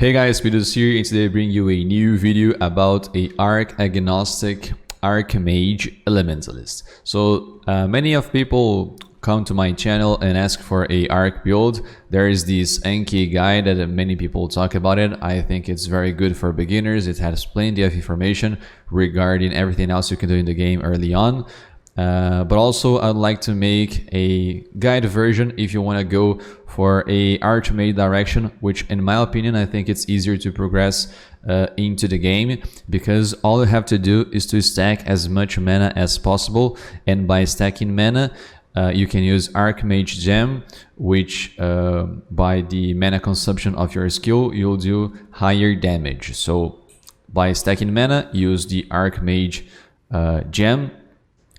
Hey guys, Speedoz here, and today I bring you a new video about a Agnostic Archmage Elementalist. So many of people come to my channel and ask for a Arch build. There is this Anki guide that many people talk about it. I think it's very good for beginners. It has plenty of information regarding everything else you can do in the game early on. But also I'd like to make a guide version if you want to go for a Archmage direction, which in my opinion I think it's easier to progress into the game, because all you have to do is to stack as much mana as possible, and by stacking mana you can use Archmage Gem, which by the mana consumption of your skill you'll do higher damage. So by stacking mana, use the Archmage Gem.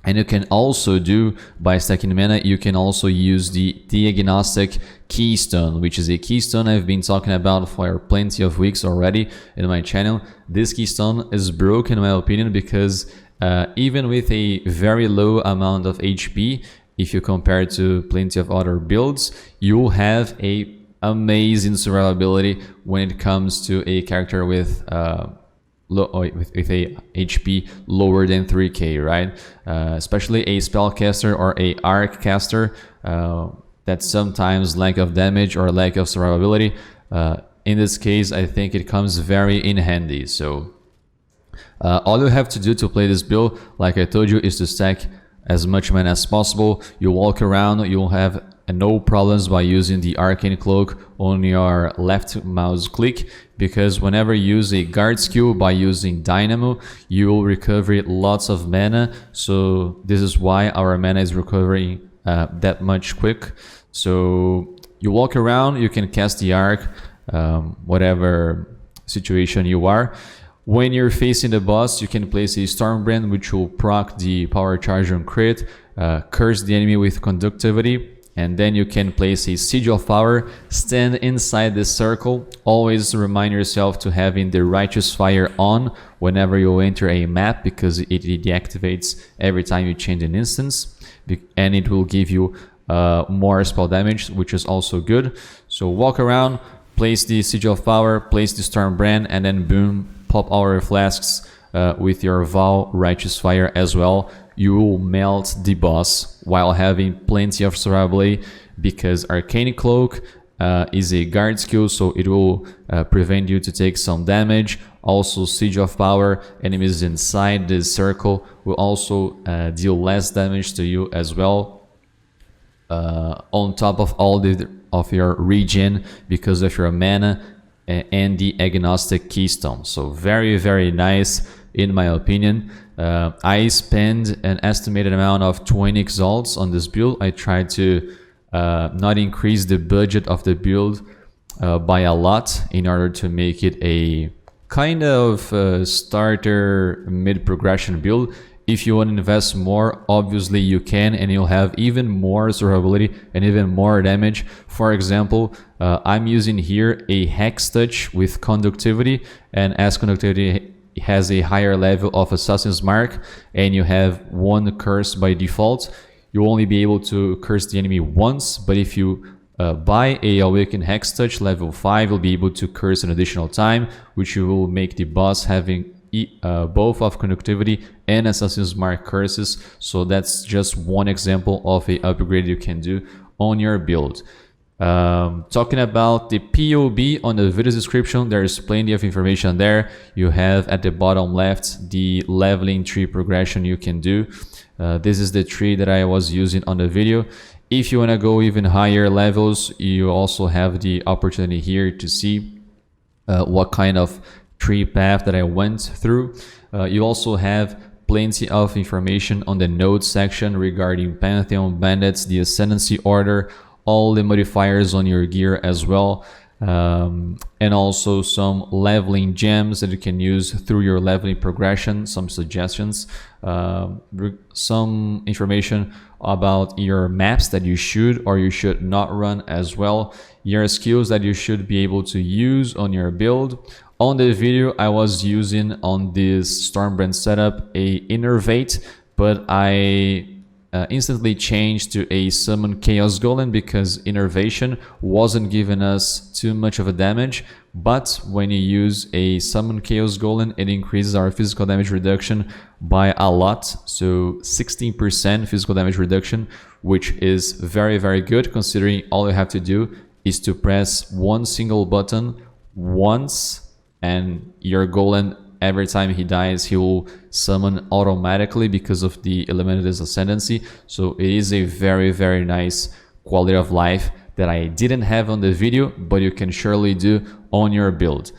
And you can also do, by stacking mana, you can also use the Agnostic Keystone, which is a keystone I've been talking about for plenty of weeks already in my channel. This keystone is broken in my opinion, because even with a very low amount of HP, if you compare it to plenty of other builds, you'll have a amazing survivability when it comes to a character with with a HP lower than 3k, right? Especially a spellcaster or a arc caster that sometimes lack of damage or lack of survivability. In this case, I think it comes very in handy. So all you have to do to play this build, like I told you, is to stack as much mana as possible. You walk around, you'll have no problems by using the Arcane Cloak on your left mouse click, because whenever you use a guard skill by using Dynamo, you will recover lots of mana. So this is why our mana is recovering that much quick. So you walk around, you can cast the Arc, whatever situation you are. When you're facing the boss, you can place a Stormbrand, which will proc the power charge on crit, curse the enemy with conductivity, and then you can place a Siege of Power, stand inside this circle. Always remind yourself to having the Righteous Fire on whenever you enter a map, because it deactivates every time you change an instance, and it will give you more spell damage, which is also good. So walk around, place the Siege of Power, place the Stormbrand, and then boom, pop our flasks with your Vow Righteous Fire as well. You will melt the boss while having plenty of survivability, because Arcane Cloak is a guard skill, so it will prevent you to take some damage. Also, Siege of Power, enemies inside this circle will also deal less damage to you as well, on top of all of your regen because of your mana and the Agnostic Keystone. So very, very nice in my opinion. I spend an estimated amount of 20 exalts on this build. I tried to not increase the budget of the build by a lot in order to make it a kind of starter mid-progression build. If you want to invest more, obviously you can, and you'll have even more survivability and even more damage. For example, I'm using here a Hex Touch with conductivity, and as conductivity has a higher level of Assassin's Mark and you have one curse by default, you'll only be able to curse the enemy once. But if you buy a Awaken Hex Touch level 5, you'll be able to curse an additional time, which will make the boss having both of conductivity and Assassin's Mark curses. So that's just one example of a upgrade you can do on your build. Talking about the PoB on the video description, there's plenty of information there. You have at the bottom left the leveling tree progression you can do. This is the tree that I was using on the video. If you want to go even higher levels, you also have the opportunity here to see what kind of tree path that I went through. You also have plenty of information on the notes section regarding Pantheon, Bandits, the Ascendancy Order, all the modifiers on your gear as well, and also some leveling gems that you can use through your leveling progression, some suggestions, some information about your maps that you should or you should not run as well, your skills that you should be able to use on your build. On the video I was using on this Stormbrand setup a Innervate, but I instantly change to a summon Chaos Golem because Innervation wasn't giving us too much of a damage, but when you use a summon Chaos Golem, it increases our physical damage reduction by a lot, so 16% physical damage reduction, which is very, very good considering all you have to do is to press one single button once, and your Golem, every time he dies, he will summon automatically because of the Elementalist Ascendancy. So it is a very, very nice quality of life that I didn't have on the video, but you can surely do on your build.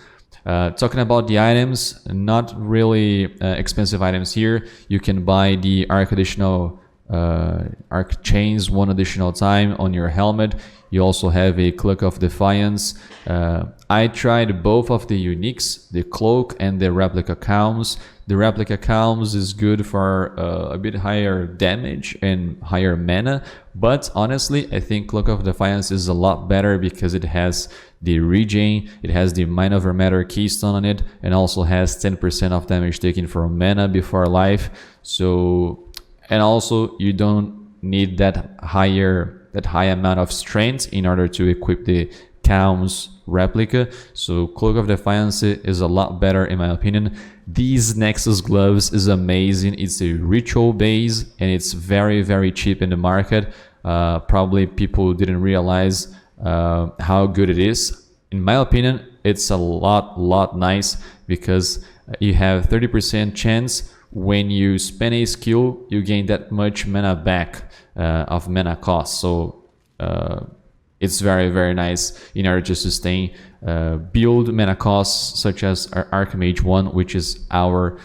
Talking about the items, not really expensive items here. You can buy the Arc additional Arc chains one additional time on your helmet. You also have a Cloak of Defiance. I tried both of the uniques, the Cloak and the Replica Calms. The Replica Calms is good for a bit higher damage and higher mana, but honestly I think Cloak of Defiance is a lot better because it has the regen, it has the Mind Over Matter Keystone on it, and also has 10% of damage taken from mana before life. So, and also you don't need that high amount of strength in order to equip the Calms replica. So Cloak of Defiance is a lot better in my opinion. These Nexus gloves is amazing. It's a ritual base and it's very, very cheap in the market. Probably people didn't realize how good it is. In my opinion, it's a lot nice because you have 30% chance when you spend a skill, you gain that much mana back of mana cost. So it's very, very nice in order to sustain build mana costs such as Archmage 1, which is our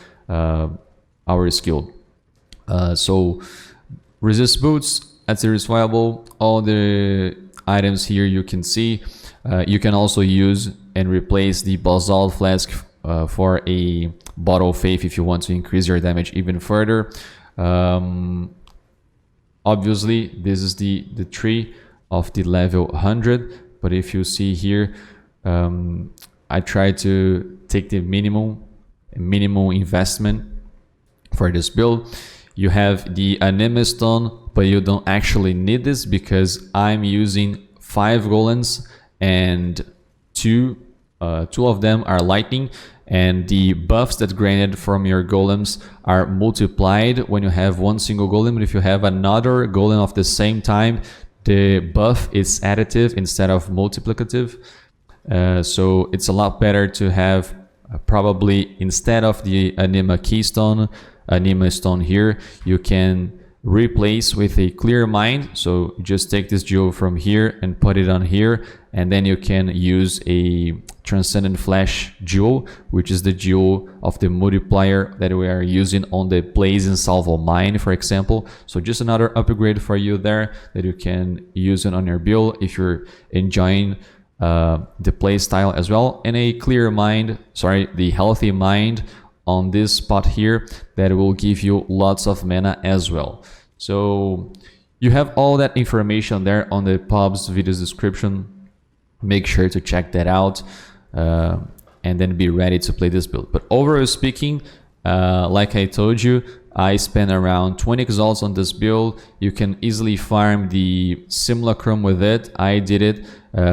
skill. So resist boots at Sirus viable. All the items here you can see. You can also use and replace the Basalt Flask for a Bottle of Faith if you want to increase your damage even further. Obviously, this is the tree of the level 100, but if you see here, I try to take the minimum investment for this build. You have the Anima Stone, but you don't actually need this because I'm using 5 golems and two of them are lightning, and the buffs that granted from your golems are multiplied when you have one single golem. But if you have another golem of the same time, the buff is additive instead of multiplicative. So it's a lot better to have probably instead of the Anima Stone here, you can replace with a Clear Mind. So just take this jewel from here and put it on here, and then you can use a Transcendent Flash jewel, which is the jewel of the multiplier that we are using on the Blazing Salvo Mine, for example. So just another upgrade for you there that you can use it on your build if you're enjoying the play style as well. And a Clear Mind, the Healthy Mind on this spot here that will give you lots of mana as well. So you have all that information there on the PoB's video description. Make sure to check that out and then be ready to play this build. But overall speaking, like I told you, I spent around 20 exalts on this build. You can easily farm the Simulacrum with it. I did it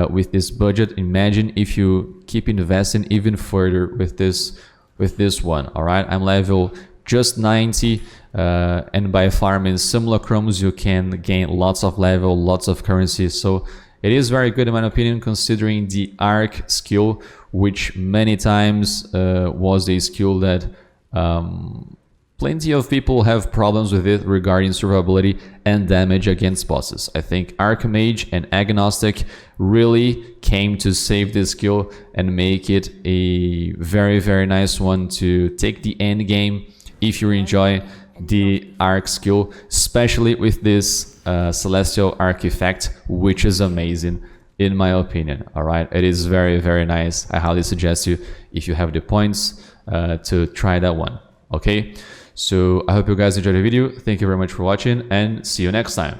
with this budget. Imagine if you keep investing even further with this one. All right, I'm level just 90, and by farming Simulacrums you can gain lots of level, lots of currency. So it is very good in my opinion, considering the Arc skill, which many times was a skill that plenty of people have problems with it regarding survivability and damage against bosses. I think Archmage and Agnostic really came to save this skill and make it a very, very nice one to take the end game if you enjoy the Arc skill, especially with this Celestial Artifact, which is amazing in my opinion. All right, it is very, very nice. I highly suggest you, if you have the points, to try that one. Okay, so I hope you guys enjoyed the video. Thank you very much for watching, and see you next time.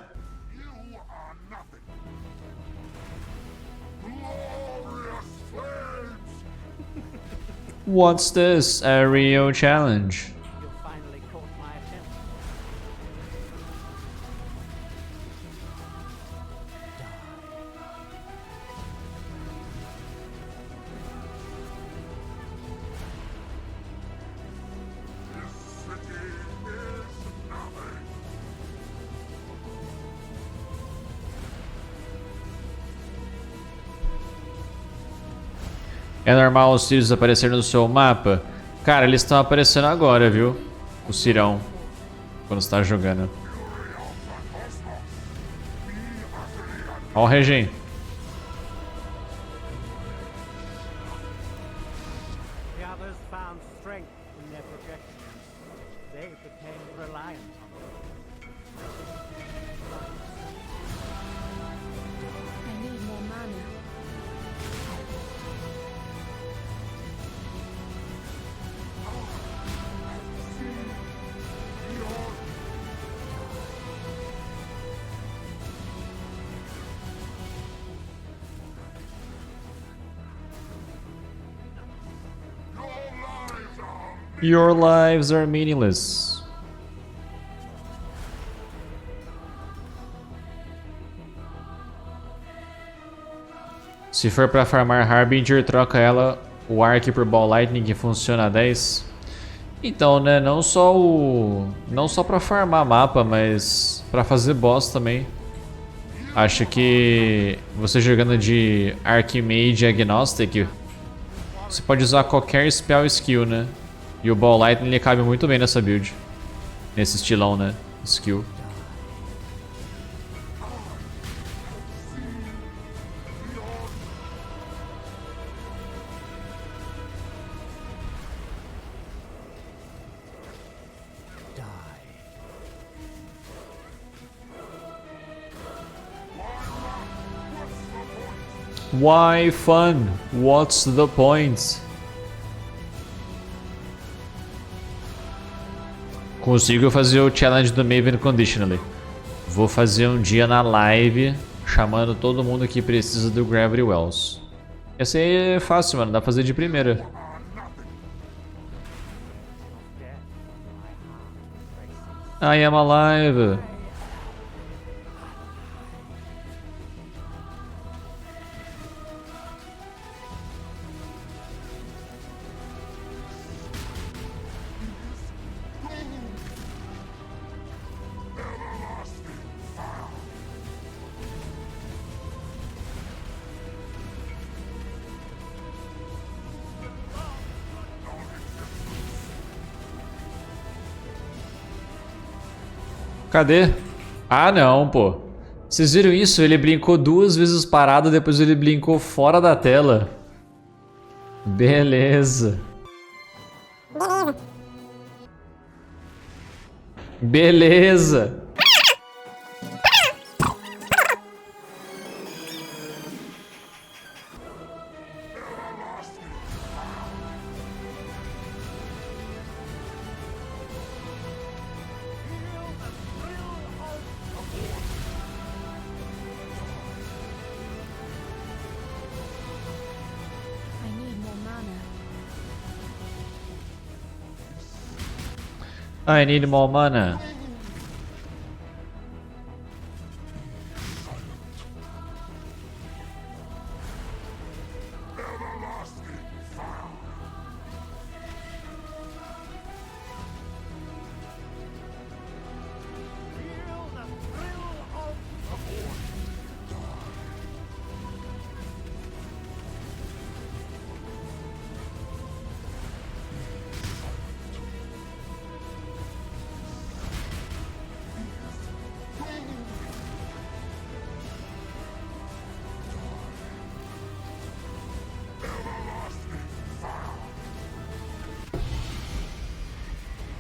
What's this? A Rio challenge? É normal os Sirus aparecer no seu mapa? Cara, eles estão aparecendo agora, viu? O Sirão. Quando você tá jogando. Ó o Regen. Your lives are meaningless. Se for pra farmar Harbinger, troca ela, o Arc por Ball Lightning que funciona a 10. Então, né, não só pra farmar mapa, mas pra fazer boss também. Acho que você jogando de Archmage Agnostic, você pode usar qualquer spell skill, né? E o Ball Lightning ele cabe muito bem nessa build. Nesse estilão, né? Skill. Why fun? What's the point? Consigo fazer o challenge do Maven Conditionally. Vou fazer um dia na live, chamando todo mundo que precisa do Gravity Wells. Essa aí é fácil, mano. Dá pra fazer de primeira. I am alive. Cadê? Ah, não, pô. Vocês viram isso? Ele brincou 2 vezes parado, depois ele brincou fora da tela. Beleza. Beleza. I need more mana.